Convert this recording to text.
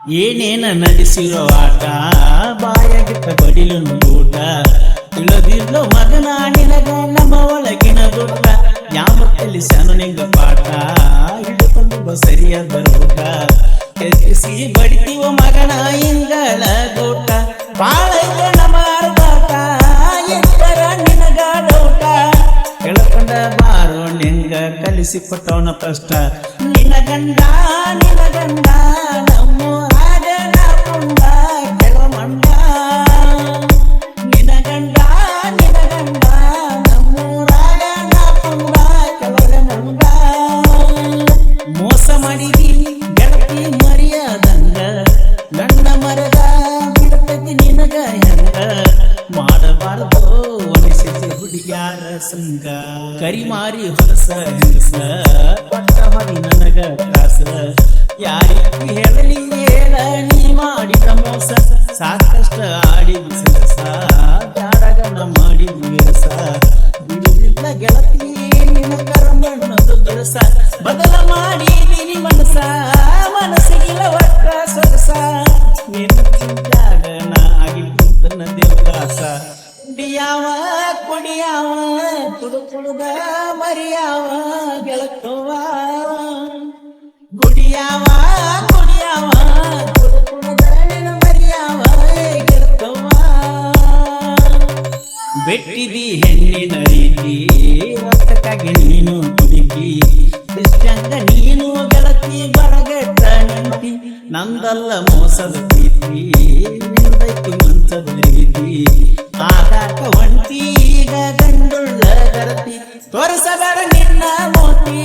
ಏನೇನ ನಡೆಸಿರೋ ಆಟ ಬಾಯಾಗಿಟ್ಟ ಬಡಿಲು ಊಟ ತಿಳಿದಿಲ್ಲೋ ಮಗನ ನಿನಗ ನಮ್ಮ ಒಳಗಿನ ದೊಡ್ಡ ಯಾಮತ್ತಲ್ಲಿ ಸನಿಂಗ ಪಾಠ ಹಿಡಿಕೊಂಡು ಸರಿಯಾದ ಊಟ ಕೆತ್ತಿಸಿ ಬಡಿತೀವ ಮಗನ ಇಂಗಳ ಗೋಟ ಬಾಳೈತೆ ನಮ್ಮ ಅರ್ಧಾಟ ಎತ್ತರ ನಿನಗ ಡೌಟ ಕೆಳಕೊಂಡ ಬಾರೋ ನಿಂಗ ಕಲಿಸಿ ಕೊಟ್ಟವನ ಕಷ್ಟ ನಿನ ಗಂಡ ನಮ್ಮೂರಾಗ ನಾಪುಂಡ ಕೆಳಮಂಡ ನಿನ ಗಂಡ ನಮ್ಮೂರಾಗ ನಾಪುಂಡ ಕೆಳಮಂಡ ಮೋಸ ಮಾಡಿದಿ ಗೆಳತಿ ಮರಿಯಾದಂಗ ಗಂಡ ಮರದ ಬಿಡ್ತೈತಿ ನಿನಗ ಹೆಂಗ ಮಾಡಬಾರದು ಒಲಿಸಿದ ಹುಡುಗ್ಯಾರ ಸಂಗ ಕರಿಮಾರಿ ಹೊರಸ ಹೆಂಗಸ ಪಟ್ಟ ಹೊಡಿ ನನಗ ತ್ರಾಸ ಯಾರಿಗೆ ಹೇಳಲಿ ಹೇಳ ನೀ ಮಾಡಿದ ಮೋಸ ಸಾಕಷ್ಟ ಆಡಿ ಬಿಸಸ ಜಾಡಗನ ಮಾಡಿ ವಿರಸ ಬಿಡುವಿಲ್ಲ ಗೆಳತಿ ನಿನ್ನ ಕರ್ಮಣ್ಣದು ಕೆಲಸ ಬದಲ ಮಾಡಿದೀನಿ ಮನಸ್ಸಿಗಿಲ್ಲ ಒಟ್ಟ ಸೊಗಸ ನಿನ್ನ ಚಿಂತಾಗ ನಾ ಆಗಿರ್ತನ ದೇವದಾಸ ಕುಡಿಯಾವ ಕುಡುದ ಮರಿಯಾವ ಗೆಳತವ ಗುಡಿಯಾವ ಕುಡುದ ಮರಿಯಾವ ಗೆಳತವ ಬೆಟ್ಟಿದಿ ಹೆಣ್ಣಿನ ರೀತಿ ರಕ್ತಕ್ಕಾಗಿ ನೀನು ಕುಡಿಕಿ ಇಷ್ಟಂಗ ನೀನು ಗೆಳತಿ ಬರಗೆಟ್ಟ ನಿಂತಿ ನಂದಲ್ಲ ಮೋಸದ ಪ್ರೀತಿ ನಿಂದೈತಿ ಮಂಚದ ರೀತಿ ಆಗಾಕ ಒಂಟಿ ಈಗ ಗಂಡುಳ್ಳ ಗರತಿ ತೋರಿಸಬೇಡ ನಿನ್ನ ಮೋತಿ